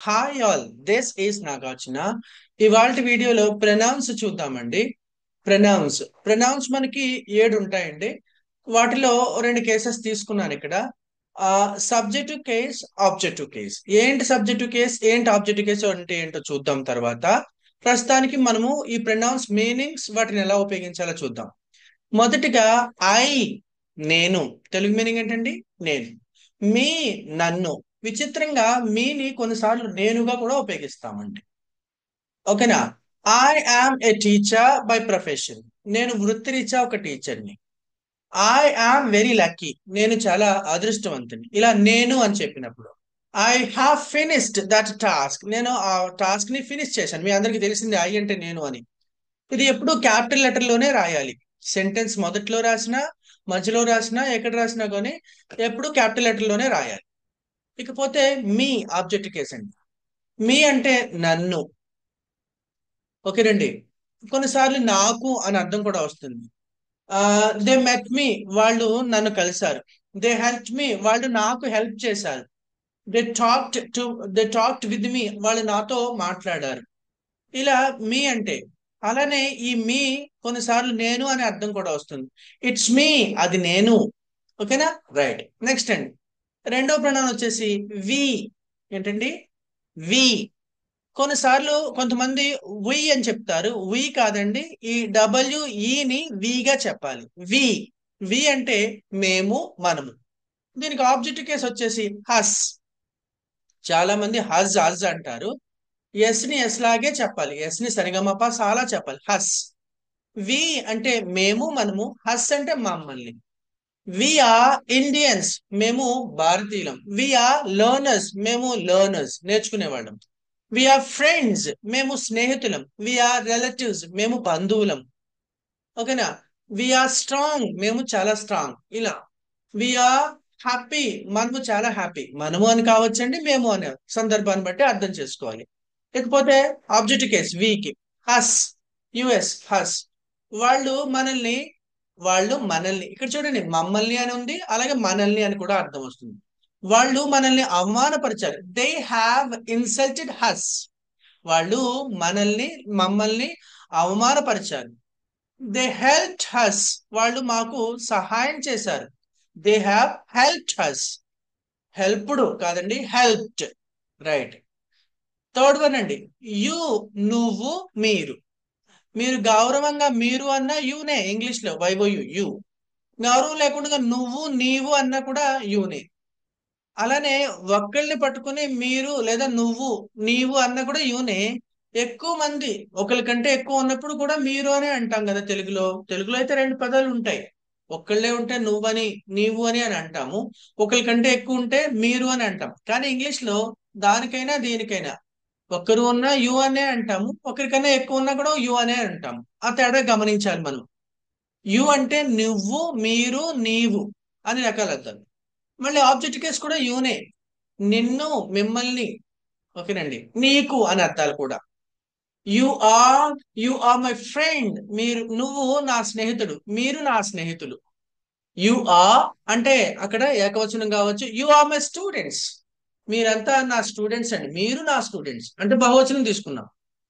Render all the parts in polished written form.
Hi all, this is Nagarjuna. ఇవాళ వీడియోలో pronounce చూద్దామండి. ప్రొనౌన్స్ మనకి 7 ఉంటాయండి. వాటిలో రెండు కేసెస్ తీసుకున్నాను ఇక్కడ. Subjective case, objective case. ఏంటి సబ్జెక్టివ్ కేస్, ఏంటి ఆబ్జెక్టివ్ కేసు అంటే ఏంటో చూద్దాం తర్వాత. ప్రస్తుతానికి మనము ఈ ప్రొనౌన్స్ మీనింగ్స్ వాటిని ఎలా ఉపయోగించాలో చూద్దాం. మొదటిగా ఐ, నేను. తెలుగు మీనింగ్ ఏంటండి? నేను. మీ, నన్ను. విచిత్రంగా మీని కొన్నిసార్లు నేనుగా కూడా ఉపయోగిస్తామండి. ఓకేనా? I am a teacher by profession. నేను వృత్తిరీత్యా ఒక టీచర్ని. I am very lucky. నేను చాలా అదృష్టవంతుని. ఇలా నేను అని చెప్పినప్పుడు I have finished that task. నేను ఆ టాస్క్ ని ఫినిష్ చేశాను. మీ అందరికి తెలిసింది ఐ అంటే నేను అని. ఇది ఎప్పుడు క్యాపిటల్ లెటర్ లోనే రాయాలి. సెంటెన్స్ మొదట్లో రాసినా, మధ్యలో రాసినా, ఎక్కడ రాసినా కానీ ఎప్పుడు క్యాపిటల్ లెటర్ లోనే రాయాలి. ఇకపోతే మీ, ఆబ్జెక్ట్ కేస్ అండి. మీ అంటే నన్ను. ఓకేనండి. కొన్నిసార్లు నాకు అని అర్థం కూడా వస్తుంది. దే మెట్ మీ, వాళ్ళు నన్ను కలిశారు. దే హెల్ప్ మీ, వాళ్ళు నాకు హెల్ప్ చేశారు. They talked to they talked with me, వాళ్ళు నాతో మాట్లాడారు. ఇలా మీ అంటే. అలానే ఈ మీ కొన్నిసార్లు నేను అనే అర్థం కూడా వస్తుంది. ఇట్స్ మీ, అది నేను. ఓకేనా? రైట్. నెక్స్ట్ అండి, రెండో ప్రణాళం వచ్చేసి వి. ఏంటండి? వి. కొన్నిసార్లు కొంతమంది వి అని చెప్తారు. వి కాదండి, ఈ డబ్ల్యూఈని విగా చెప్పాలి. వి. వి అంటే మేము, మనము. దీనికి ఆబ్జెక్ట్ కేసు వచ్చేసి హస్. చాలా మంది హజ్ హజ్ అంటారు. ఎస్ ని ఎస్ లాగే చెప్పాలి. ఎస్ ని సరిగమప చాలా చెప్పాలి. హస్. వి అంటే మేము, మనము. హస్ అంటే మమ్మల్ని. వి ఆర్ ఇండియన్స్, మేము భారతీయులం. వి ఆర్ లెర్నర్స్, మేము లెర్నర్స్, నేర్చుకునేవాళ్ళం. వి ఆర్ ఫ్రెండ్స్, మేము స్నేహితులం. వి ఆర్ రిలేటివ్స్, మేము బంధువులం. ఓకేనా? వి ఆర్ స్ట్రాంగ్, మేము చాలా స్ట్రాంగ్. ఇలా. వి ఆర్ హ్యాపీ, మనము చాలా హ్యాపీ. మనము అని కావచ్చండి, మేము అని, సందర్భాన్ని బట్టి అర్థం చేసుకోవాలి. ఇకపోతే ఆబ్జెక్ట్ కేస్ వీకి హస్. U S us. వాళ్ళు మనల్ని వాళ్ళు మనల్ని, ఇక్కడ చూడండి మమ్మల్ని అని ఉంది, అలాగే మనల్ని అని కూడా అర్థం వస్తుంది. వాళ్ళు మనల్ని అవమానపరిచారు. They have insulted us. వాళ్ళు మనల్ని మమ్మల్ని అవమానపరిచారు. దే హెల్ప్ హస్, వాళ్ళు మాకు సహాయం చేశారు. They have help has. Helped కాదండి, హెల్ప్డ్. రైట్. థర్డ్ వన్ అండి, యు. నువ్వు, మీరు. మీరు గౌరవంగా మీరు అన్న యునే ఇంగ్లీష్ లో వైవోయు యు. గౌరవం లేకుండా నువ్వు, నీవు అన్నా కూడా యునే. అలానే ఒక్కళ్ళని పట్టుకుని మీరు లేదా నువ్వు, నీవు అన్న కూడా యూనే. ఎక్కువ మంది, ఒకరి కంటే ఎక్కువ ఉన్నప్పుడు కూడా మీరు అనే అంటాం కదా తెలుగులో. తెలుగులో అయితే రెండు పదాలు ఉంటాయి. ఒక్కళ్ళే ఉంటే నువ్వని, నీవు అని అని అంటాము. ఒకరి కంటే ఎక్కువ ఉంటే మీరు అని అంటాం. కానీ ఇంగ్లీష్ లో దానికైనా దీనికైనా ఒక్కరు ఉన్నా యు అనే అంటాము, ఒకరికన్నా ఎక్కువ ఉన్నా కూడా యు అనే అంటాము. ఆ తేడా గమనించాలి మనం. యు అంటే నువ్వు, మీరు, నీవు అని రకాల అర్థాలు. మళ్ళీ ఆబ్జెక్ట్ కేసు కూడా యూనే. నిన్ను, మిమ్మల్ని. ఓకేనండి. నీకు అని అర్థాలు కూడా. You are you are my friend, మీరు, నువ్వు నా స్నేహితుడు, మీరు నా స్నేహితులు. యు ఆర్ అంటే అక్కడ ఏకవచనం కావచ్చు. యు ఆర్ మై స్టూడెంట్స్, మీరంతా నా స్టూడెంట్స్ అండి, మీరు నా స్టూడెంట్స్ అంటే బహువచనం తీసుకున్నాం.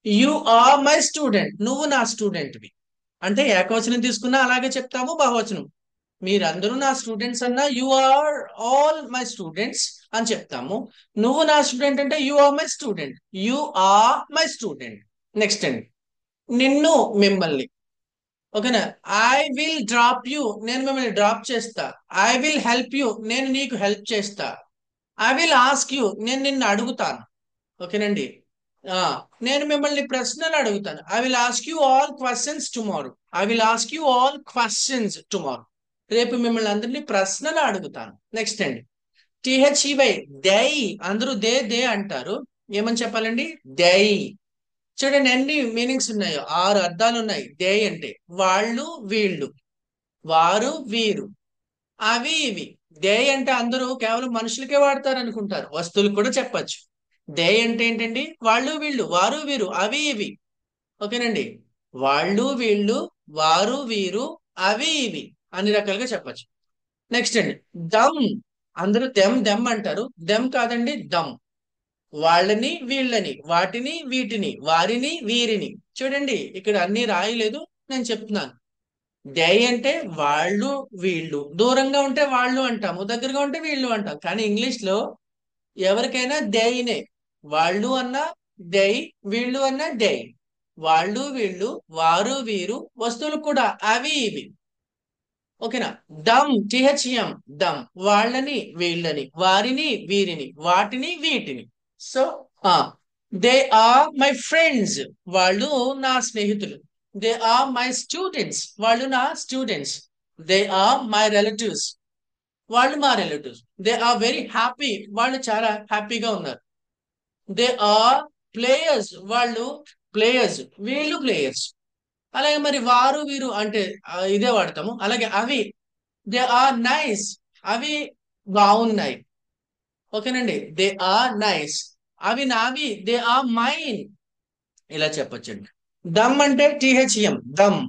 యు ఆర్ మై స్టూడెంట్, నువ్వు నా స్టూడెంట్వి అంటే ఏకవచనం తీసుకున్నా అలాగే చెప్తాము, బహువచనం. మీరందరూ నా స్టూడెంట్స్ అన్నా you are all my students అని చెప్తాము. నువ్వు నా స్టూడెంట్ అంటే you are my student. You are my student. Next అండి, నిన్ను, మిమ్మల్ని. ఓకేనా? ఐ విల్ డ్రాప్ యూ, నేను మిమ్మల్ని డ్రాప్ చేస్తా. ఐ విల్ హెల్ప్ యూ, నేను నీకు హెల్ప్ చేస్తా. ఐ విల్ ఆస్క్ యూ, నేను నిన్ను అడుగుతాను. ఓకేనండి. ఆ, నేను మిమ్మల్ని ప్రశ్నలు అడుగుతాను. I will ask you all questions tomorrow. I will ask you all questions tomorrow. రేపు మిమ్మల్ని అందరినీ ప్రశ్నలు అడుగుతాను. నెక్స్ట్ అండి, టిహెచ్ఈవై, దై. అందరూ దే దే అంటారు. ఏమని చెప్పాలండి? దై. చూడండి ఎన్ని మీనింగ్స్ ఉన్నాయో, 6 అర్థాలు ఉన్నాయి. దే అంటే వాళ్ళు, వీళ్ళు, వారు, వీరు, అవి, ఇవి. దే అంటే అందరూ కేవలం మనుషులకే వాడతారు అనుకుంటారు, వస్తువులకు కూడా చెప్పచ్చు. దే అంటే ఏంటండి? వాళ్ళు, వీళ్ళు, వారు, వీరు, అవి, ఇవి. ఓకేనండి. వాళ్ళు, వీళ్ళు, వారు, వీరు, అవి, ఇవి అన్ని రకాలుగా చెప్పచ్చు. నెక్స్ట్ అండి, దమ్. అందరూ దెమ్ దెమ్ అంటారు. దెమ్ కాదండి, దమ్. వాళ్ళని వీళ్ళని, వాటిని వీటిని, వారిని వీరిని. చూడండి ఇక్కడ అన్ని రాయలేదు, నేను చెప్తున్నాను. దే అంటే వాళ్ళు వీళ్ళు, దూరంగా ఉంటే వాళ్ళు అంటాము, దగ్గరగా ఉంటే వీళ్ళు అంటాం. కానీ ఇంగ్లీష్ లో ఎవరికైనా దేయినే. వాళ్ళు అన్నా దై, వీళ్ళు అన్నా దై. వాళ్ళు వీళ్ళు, వారు వీరు, వస్తువులు కూడా అవి ఇవి. ఓకేనా? దమ్, టిహెచ్ఎం, దమ్. వాళ్ళని వీళ్ళని, వారిని వీరిని, వాటిని వీటిని. So they are my friends, వాళ్ళు నా స్నేహితులు. దే ఆర్ మై స్టూడెంట్స్, వాళ్ళు నా students. They are my relatives, వాళ్ళు మా relatives. They are very happy, వాళ్ళు చాలా హ్యాపీగా ఉన్నారు. దే ఆర్ ప్లేయర్స్, వాళ్ళు ప్లేయర్స్, వీళ్ళు ప్లేయర్స్. అలాగే మరి వారు వీరు అంటే ఇదే వాడతాము. అలాగే అవి, దే ఆర్ నైస్, అవి బాగున్నాయి. ఓకేనండి, దే ఆర్ నైస్, అవి నావి, దే ఆర్ మైన్. ఇలా చెప్పొచ్చండి. దమ్ అంటే టిహెచ్ఎం, దమ్.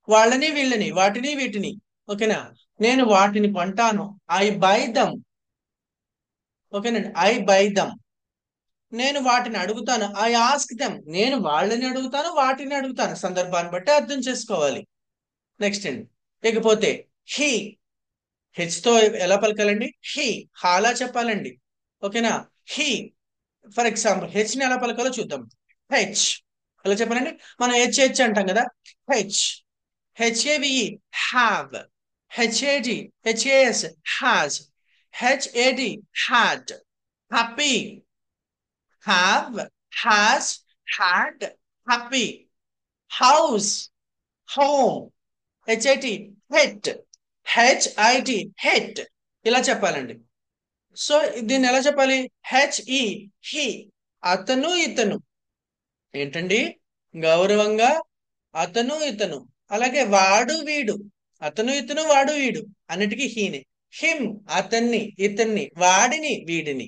వాళ్ళని వీళ్ళని, వాటిని వీటిని. ఓకేనా? నేను వాటిని కొంటాను, ఐ బై దమ్. ఓకేనండి, ఐ బై దమ్. నేను వాటిని అడుగుతాను, ఐ ఆస్క్ దెమ్. నేను వాళ్ళని అడుగుతాను, వాటిని అడుగుతాను. సందర్భాన్ని బట్టి అర్థం చేసుకోవాలి. నెక్స్ట్ అండి, ఇకపోతే హీ. హెచ్ తో ఎలా పలకాలండి? హీ. హాలా చెప్పాలండి. ఓకేనా? హీ. ఫర్ ఎగ్జాంపుల్ హెచ్ ని ఎలా పలకాలో చూద్దాం. హెచ్ ఎలా చెప్పాలండి? మనం హెచ్ హెచ్ అంటాం కదా. H. H A V E, have. H A D, H A S, has. H A D, had. Happy, have, has, had, happy. House, home. HIT, hit. HIT, hit. ఇలా చెప్పాలండి. సో దీన్ని ఎలా చెప్పాలి? హెచ్ఈ, హీ. అతను ఇతను ఏంటండి? గౌరవంగా అతను ఇతను. అలాగే వాడు వీడు, అతను ఇతను వాడు వీడు, అన్నిటికీ హీనే. హిమ్, అతన్ని ఇతన్ని, వాడిని వీడిని.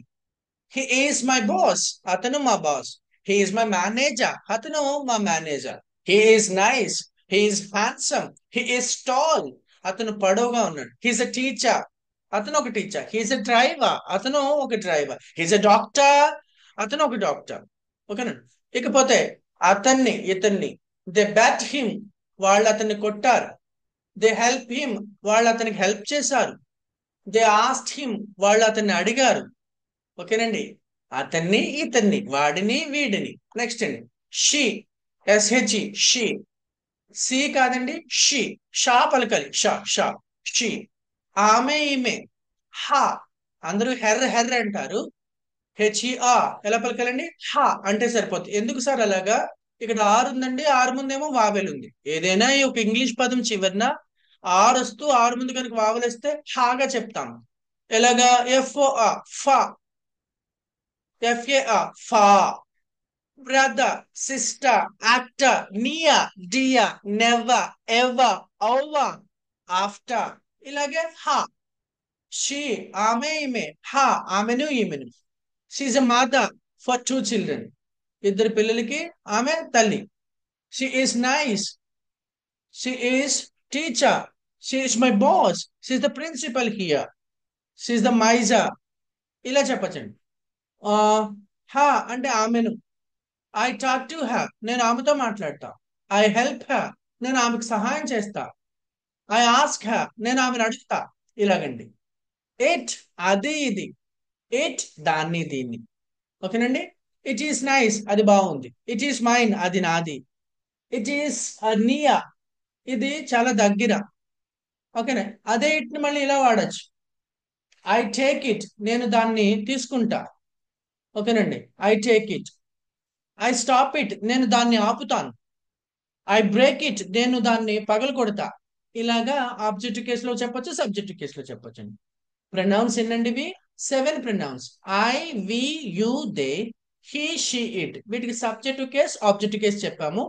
హీ ఈస్ మై బాస్, అతను మా boss. He is my manager, అతను మా manager. He is nice, he is handsome, he is tall, అతను పొడవుగా ఉన్నాడు. హీస్ అ టీచర్, అతను ఒక టీచర్. హీస్ అ డ్రైవర్, అతను ఒక డ్రైవర్. హీస్ అ డాక్టర్, అతను ఒక డాక్టర్. ఓకేనా? ఇకపోతే అతన్ని ఇతన్ని, దే బ్యాట్ హిమ్, వాళ్ళు అతన్ని కొట్టారు. దే హెల్ప్ హిమ్, వాళ్ళు అతనికి హెల్ప్ చేశారు. దే ఆస్ట్ హిమ్, వాళ్ళు అతన్ని అడిగారు. ఓకేనండి, అతన్ని ఇతన్ని, వాడిని వీడిని. నెక్స్ట్ అండి, షీ. SHE, she. సి కాదండి, షీ. షా పలకాలి, షా షా. షీ. ఆమె ఈమె, హా. అందరూ హెర్ హెర్ అంటారు. హెచ్ఈఆ ఎలా పలకాలండి? హా అంటే సరిపోతుంది. ఎందుకు సార్ అలాగా? ఇక్కడ ఆరు ఉందండి, ఆరు ముందేమో వావెల్ ఉంది. ఏదైనా ఈ ఒక ఇంగ్లీష్ పదం చివరిన ఆరు వస్తూ ఆరు ముందు కనుక వావెల్ వస్తే హాగా చెప్తాం. ఎలాగా? ఎఫ్ఓఆ, ఫా. ఎఫ్ఏఆ, ఫా. Brother, sister, actor, near, dear, never, ever, over, after. ఇలాగే హా. షీ, ఆమె ఈమె, హా ఆమెను ఈమెను. She a mother for 2 children, ఇద్దరు పిల్లలకి ఆమె తల్లి. She is nice, she is teacher, she is my boss, she is the principal here, she is the miser. ఇలా చెప్పచ్చండి. హా అంటే ఆమెను. ఐ టాక్ టు హర్, నేను ఆమెతో మాట్లాడతా. ఐ హెల్ప్ హర్, నేను ఆమెకు సహాయం చేస్తా. ఐ ఆస్క్ హర్, నేను ఆమెను అడుగుతా. ఇలాగండి. ఇట్, అది ఇది. ఇట్, దాన్ని దీన్ని. ఓకేనండి. ఇట్ ఈస్ నైస్, అది బాగుంది. ఇట్ ఈస్ మైన్, అది నాది. ఇట్ ఈస్ నియర్, ఇది చాలా దగ్గర. ఓకేనా? అదే ఇట్ని మళ్ళీ ఇలా వాడచ్చు. ఐ టేక్ ఇట్, నేను దాన్ని తీసుకుంటా. ఓకేనండి, I take it. I stop it, నేను దాన్ని ఆపుతాను. ఐ బ్రేక్ ఇట్, నేను దాన్ని పగలు కొడతా. ఇలాగా ఆబ్జెక్టివ్ కేసులో చెప్పొచ్చు, సబ్జెక్టివ్ కేసులో చెప్పొచ్చు అండి. ప్రొనౌన్స్ ఎన్నండి ఇవి? 7 pronouns. I, we, you, they, he, she, it. వీటికి సబ్జెక్టివ్ కేస్, ఆబ్జెక్టివ్ కేస్ చెప్పాము.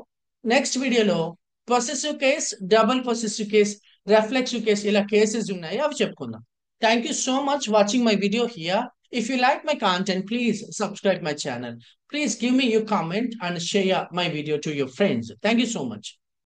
నెక్స్ట్ వీడియోలో possessive case, double possessive case, reflexive case, ఇలా కేసెస్ ఉన్నాయి, అవి చెప్పుకుందాం. Thank you so much watching my video here. If you like my content, please subscribe my channel. Please give me your comment and share my video to your friends. Thank you so much.